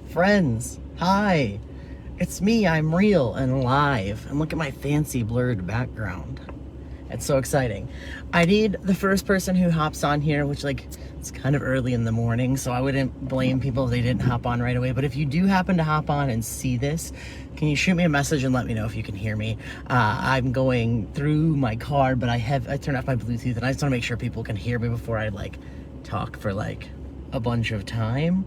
Friends, hi. It's me, I'm real and live. And look at my fancy blurred background. It's so exciting. I need the first person who hops on here, which it's kind of early in the morning, so I wouldn't blame people if they didn't hop on right away. But if you do happen to hop on and see this, can you shoot me a message and let me know if you can hear me? I'm going through my car, but I turned off my Bluetooth, and I just want to make sure people can hear me before I talk for a bunch of time.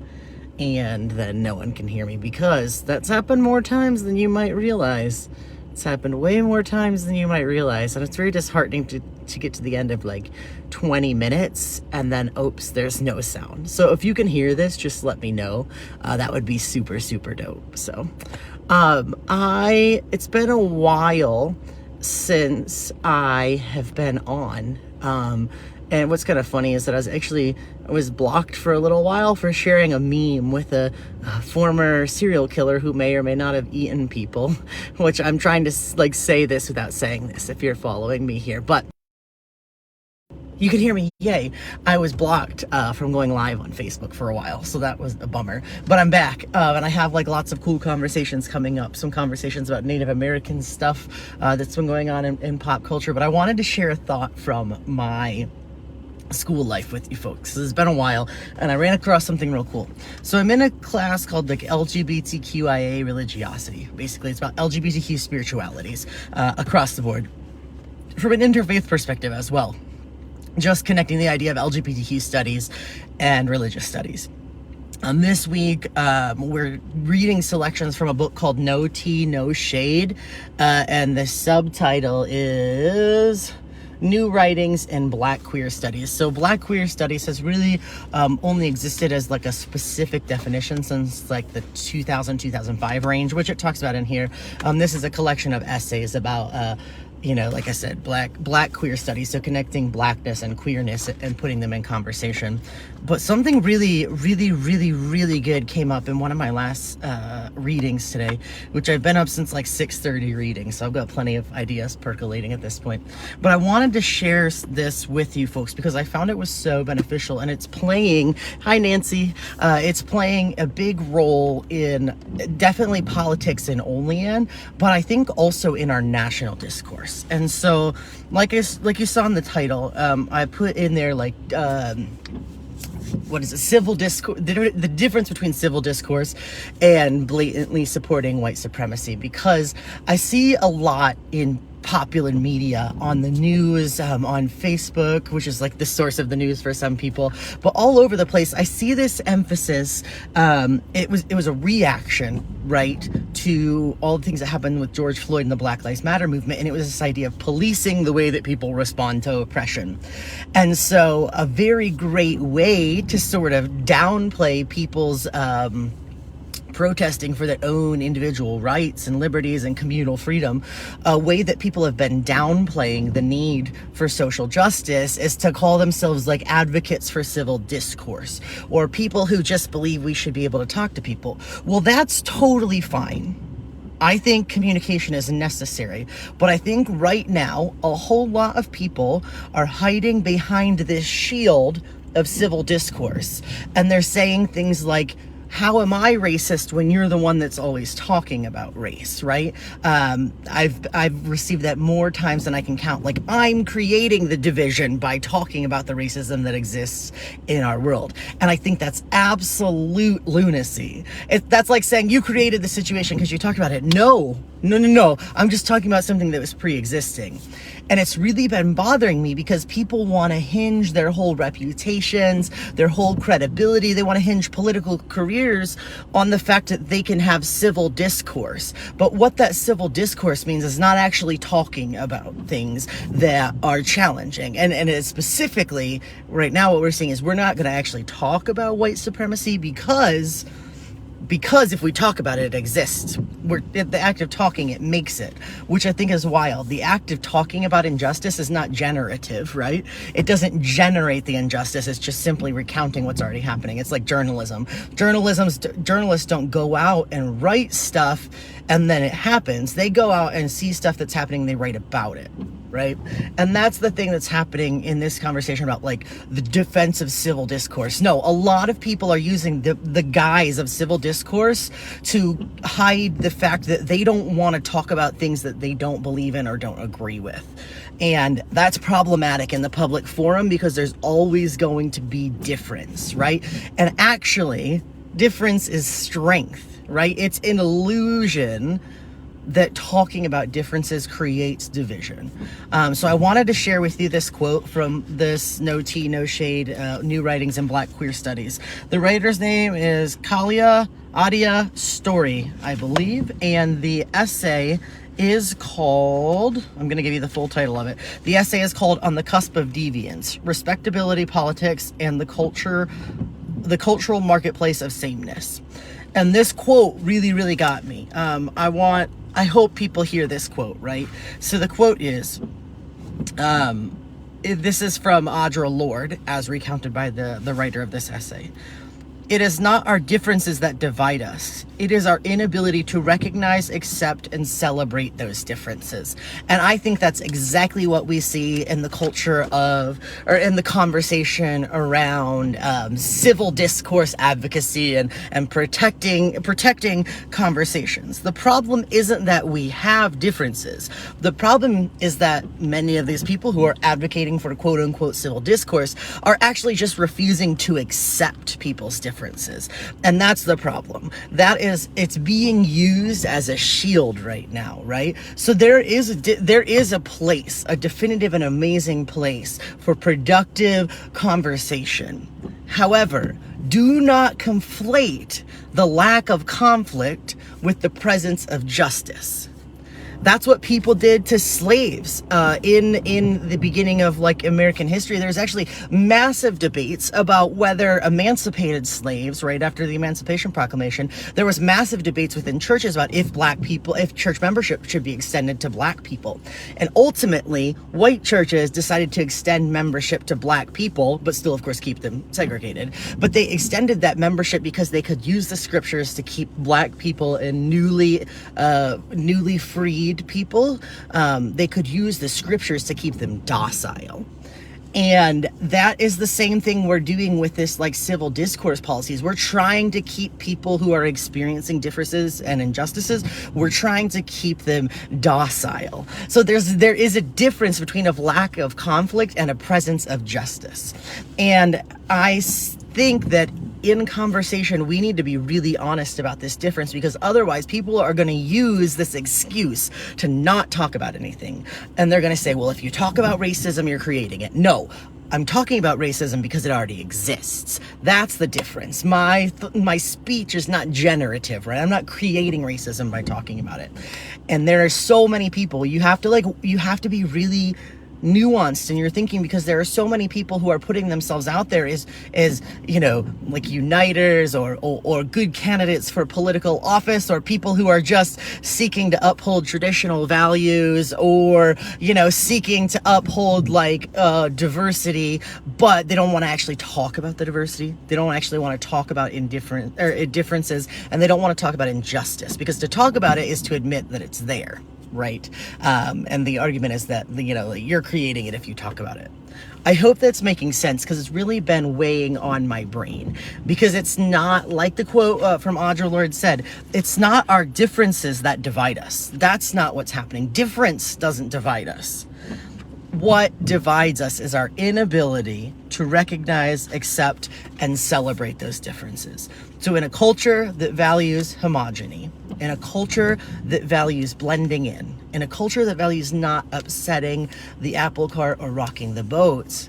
And then no one can hear me, because that's happened more times than you might realize. It's happened way more times than you might realize, and it's very disheartening to get to the end of 20 minutes and then oops, there's no sound. So if you can hear this, just let me know. That would be super, super dope. So it's been a while since I have been on. And what's kind of funny is that I was blocked for a little while for sharing a meme with a former serial killer who may or may not have eaten people, which I'm trying to say this without saying this if you're following me here. But you can hear me, yay. I was blocked from going live on Facebook for a while, so that was a bummer. But I'm back, and I have lots of cool conversations coming up. Some conversations about Native American stuff that's been going on in pop culture. But I wanted to share a thought from my school life with you folks. It's been a while, and I ran across something real cool. So I'm in a class called LGBTQIA religiosity. Basically, it's about LGBTQ spiritualities across the board, from an interfaith perspective as well. Just connecting the idea of LGBTQ studies and religious studies. This week, we're reading selections from a book called No Tea, No Shade, and the subtitle is New Writings in Black Queer Studies. So Black Queer Studies has really only existed as a specific definition since the 2000-2005 range, which it talks about in here. This is a collection of essays about like I said, black queer studies, so connecting blackness and queerness and putting them in conversation. But something really, really, really, really good came up in one of my last readings today, which I've been up since 6:30 reading, so I've got plenty of ideas percolating at this point. But I wanted to share this with you folks because I found it was so beneficial, and it's playing, hi Nancy, it's playing a big role in definitely politics in Olean, but I think also in our national discourse. And so, like you saw in the title, I put in there what is it? Civil discourse, the difference between civil discourse and blatantly supporting white supremacy, because I see a lot in popular media, on the news, on Facebook, which is the source of the news for some people, but all over the place I see this emphasis. It was a reaction, right, to all the things that happened with George Floyd and the Black Lives Matter movement, and it was this idea of policing the way that people respond to oppression. And so a very great way to sort of downplay people's protesting for their own individual rights and liberties and communal freedom, a way that people have been downplaying the need for social justice is to call themselves advocates for civil discourse, or people who just believe we should be able to talk to people. Well, that's totally fine. I think communication is necessary, but I think right now a whole lot of people are hiding behind this shield of civil discourse, and they're saying things like, how am I racist when you're the one that's always talking about race, right? I've received that more times than I can count. I'm creating the division by talking about the racism that exists in our world. And I think that's absolute lunacy. That's like saying you created the situation because you talked about it. No. I'm just talking about something that was pre-existing. And it's really been bothering me because people want to hinge their whole reputations, their whole credibility. They want to hinge political careers on the fact that they can have civil discourse. But what that civil discourse means is not actually talking about things that are challenging. And it's specifically, right now what we're seeing is we're not going to actually talk about white supremacy because if we talk about it, it exists. The act of talking, it makes it, which I think is wild. The act of talking about injustice is not generative, right? It doesn't generate the injustice. It's just simply recounting what's already happening. It's like journalism. Journalists don't go out and write stuff and then it happens, they go out and see stuff that's happening, they write about it, right? And that's the thing that's happening in this conversation about like the defense of civil discourse. No, a lot of people are using the guise of civil discourse to hide the fact that they don't want to talk about things that they don't believe in or don't agree with. And that's problematic in the public forum because there's always going to be difference, right? And actually, difference is strength, right? It's an illusion that talking about differences creates division. So I wanted to share with you this quote from this No Tea, No Shade, New Writings in Black Queer Studies. The writer's name is Kaila Adia Story, I believe, and the essay is called, I'm going to give you the full title of it. The essay is called On the Cusp of Deviance, Respectability Politics and the Cultural Marketplace of Sameness. And this quote really, really got me. I hope people hear this quote, right? So the quote is, this is from Audre Lorde, as recounted by the writer of this essay. It is not our differences that divide us. It is our inability to recognize, accept, and celebrate those differences. And I think that's exactly what we see in the culture of, or in the conversation around civil discourse advocacy and protecting conversations. The problem isn't that we have differences. The problem is that many of these people who are advocating for quote unquote civil discourse are actually just refusing to accept people's differences. And that's the problem. It's being used as a shield right now, right? So there is a place, a definitive and amazing place for productive conversation. However, do not conflate the lack of conflict with the presence of justice. That's what people did to slaves in the beginning of like American history. There's actually massive debates about whether emancipated slaves, right after the Emancipation Proclamation, there was massive debates within churches about if church membership should be extended to black people. And ultimately, white churches decided to extend membership to black people, but still, of course, keep them segregated. But they extended that membership because they could use the scriptures to keep black people and newly freed people, they could use the scriptures to keep them docile. And that is the same thing we're doing with this like civil discourse policies. We're trying to keep people who are experiencing differences and injustices, we're trying to keep them docile. So there is a difference between a lack of conflict and a presence of justice. And I think that in conversation, we need to be really honest about this difference, because otherwise people are going to use this excuse to not talk about anything. And they're going to say, well, if you talk about racism, you're creating it. No, I'm talking about racism because it already exists. That's the difference. My speech is not generative, right? I'm not creating racism by talking about it. And there are so many people, you have to be really nuanced in your thinking, because there are so many people who are putting themselves out there as like uniters or good candidates for political office, or people who are just seeking to uphold traditional values, or seeking to uphold like diversity, but they don't want to actually talk about the diversity. They don't actually want to talk about differences, and they don't want to talk about injustice, because to talk about it is to admit that it's there. Right? And the argument is that, you're creating it if you talk about it. I hope that's making sense, because it's really been weighing on my brain, because it's not like the quote from Audre Lorde said, it's not our differences that divide us. That's not what's happening. Difference doesn't divide us. What divides us is our inability to recognize, accept, and celebrate those differences. So in a culture that values homogeny, in a culture that values blending in a culture that values not upsetting the apple cart or rocking the boat,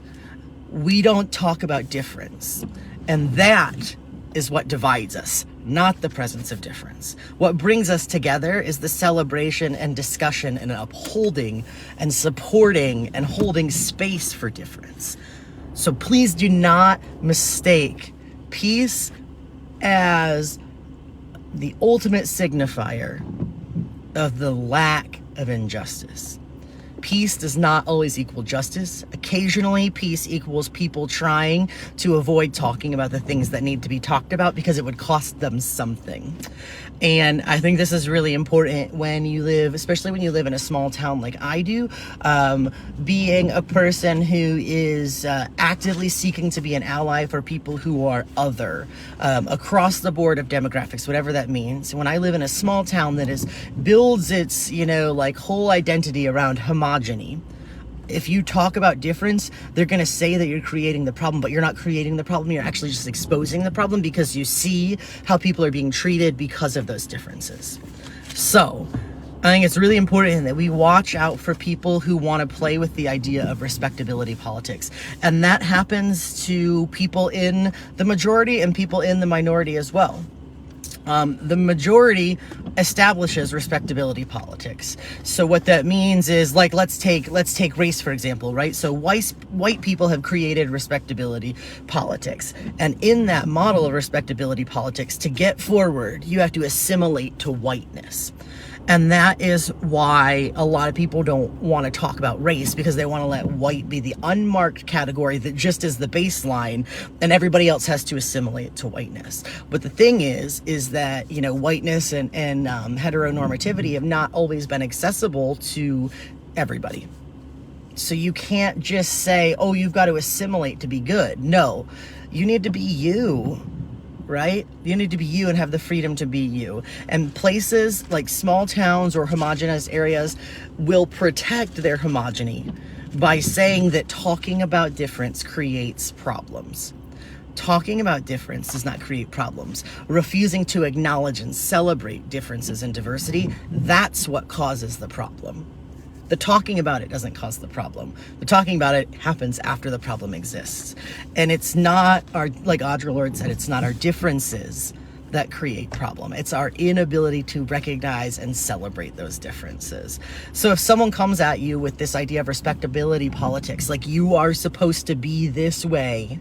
we don't talk about difference. And that is what divides us, not the presence of difference. What brings us together is the celebration and discussion and upholding and supporting and holding space for difference. So please do not mistake peace as the ultimate signifier of the lack of injustice. peace does not always equal justice. Occasionally, peace equals people trying to avoid talking about the things that need to be talked about because it would cost them something. And I think this is really important when you live, especially when you live in a small town like I do, being a person who is actively seeking to be an ally for people who are other, across the board of demographics, whatever that means. When I live in a small town that builds its, whole identity around homogeny, if you talk about difference, they're going to say that you're creating the problem, but you're not creating the problem. You're actually just exposing the problem because you see how people are being treated because of those differences. So I think it's really important that we watch out for people who want to play with the idea of respectability politics. And that happens to people in the majority and people in the minority as well. The majority establishes respectability politics. So what that means is, like, let's take race, for example, right? So white people have created respectability politics. And in that model of respectability politics, to get forward, you have to assimilate to whiteness. And that is why a lot of people don't want to talk about race, because they want to let white be the unmarked category that just is the baseline, and everybody else has to assimilate to whiteness. But the thing is that, whiteness and heteronormativity have not always been accessible to everybody. So you can't just say, oh, you've got to assimilate to be good. No, you need to be you. Right? You need to be you and have the freedom to be you. And places like small towns or homogenized areas will protect their homogeny by saying that talking about difference creates problems. Talking about difference does not create problems. Refusing to acknowledge and celebrate differences and diversity, that's what causes the problem. The talking about it doesn't cause the problem. The talking about it happens after the problem exists. And it's not like Audre Lorde said, it's not our differences that create problem. It's our inability to recognize and celebrate those differences. So if someone comes at you with this idea of respectability politics, like you are supposed to be this way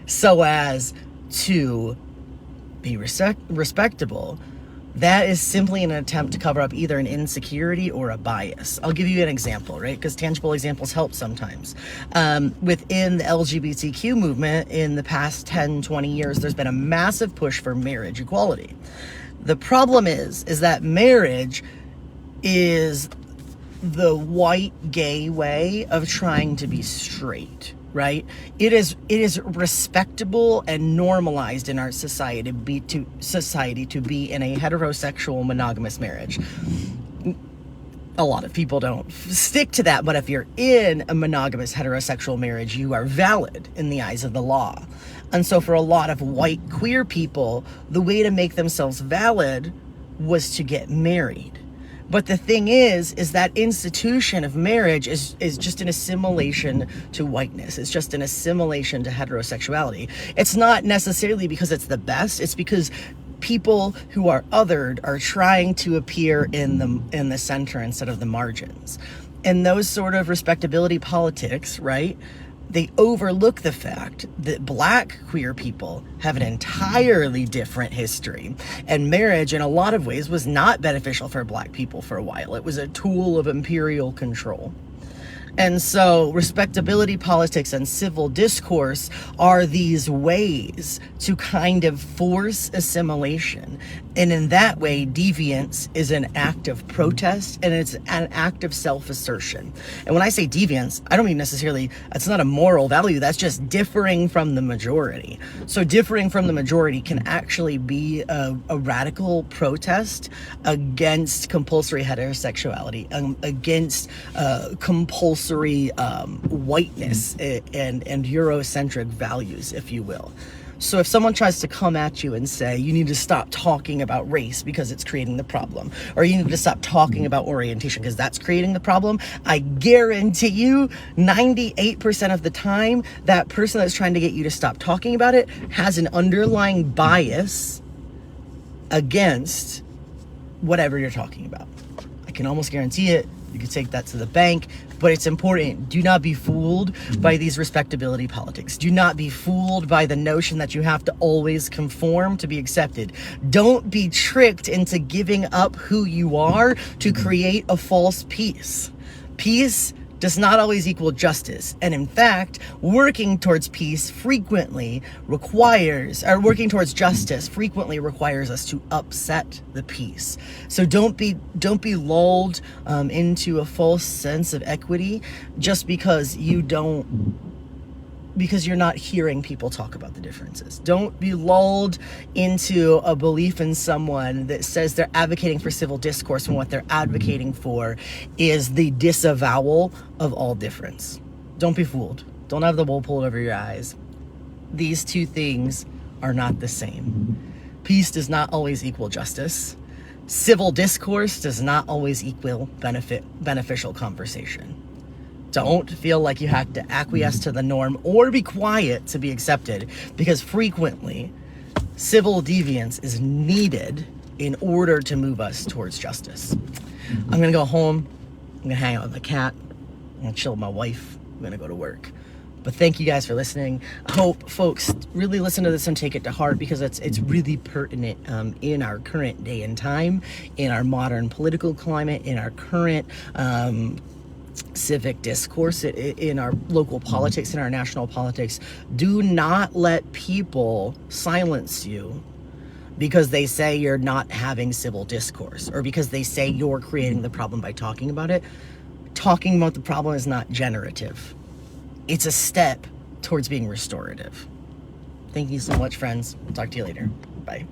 so as to be respectable, that is simply an attempt to cover up either an insecurity or a bias. I'll give you an example, right? Because tangible examples help sometimes. Within the LGBTQ movement in the past 10, 20 years, there's been a massive push for marriage equality. The problem is that marriage is the white gay way of trying to be straight. Right? It is respectable and normalized in our society to be in a heterosexual monogamous marriage. A lot of people don't stick to that, but if you're in a monogamous heterosexual marriage, you are valid in the eyes of the law. And so for a lot of white queer people, the way to make themselves valid was to get married. But the thing is that institution of marriage is just an assimilation to whiteness. It's just an assimilation to heterosexuality. It's not necessarily because it's the best. It's because people who are othered are trying to appear in the center instead of the margins. And those sort of respectability politics, right? They overlook the fact that Black queer people have an entirely different history. And marriage, in a lot of ways, was not beneficial for Black people for a while. It was a tool of imperial control. And so respectability politics and civil discourse are these ways to kind of force assimilation. And in that way, deviance is an act of protest and it's an act of self-assertion. And when I say deviance, I don't mean necessarily, it's not a moral value, that's just differing from the majority. So differing from the majority can actually be a radical protest against compulsory heterosexuality, against compulsory whiteness and Eurocentric values, if you will. So if someone tries to come at you and say, you need to stop talking about race because it's creating the problem, or you need to stop talking about orientation because that's creating the problem, I guarantee you 98% of the time, that person that's trying to get you to stop talking about it has an underlying bias against whatever you're talking about. I can almost guarantee it. You can take that to the bank, but it's important. Do not be fooled by these respectability politics. Do not be fooled by the notion that you have to always conform to be accepted. Don't be tricked into giving up who you are to create a false peace. Peace does not always equal justice. And in fact, working towards justice frequently requires us to upset the peace. So don't be lulled into a false sense of equity just because you're not hearing people talk about the differences. Don't be lulled into a belief in someone that says they're advocating for civil discourse when what they're advocating for is the disavowal of all difference. Don't be fooled. Don't have the wool pulled over your eyes. These two things are not the same. Peace does not always equal justice. Civil discourse does not always equal beneficial conversation. Don't feel like you have to acquiesce to the norm or be quiet to be accepted, because frequently civil deviance is needed in order to move us towards justice. I'm gonna go home. I'm gonna hang out with my cat. I'm gonna chill with my wife. I'm gonna go to work. But thank you guys for listening. I hope folks really listen to this and take it to heart, because it's really pertinent in our current day and time, in our modern political climate, in our current civic discourse, in our local politics, in our national politics. Do not let people silence you because they say you're not having civil discourse, or because they say you're creating the problem by talking about it. Talking about the problem is not generative. It's a step towards being restorative. Thank you so much, friends. Talk to you later. Bye.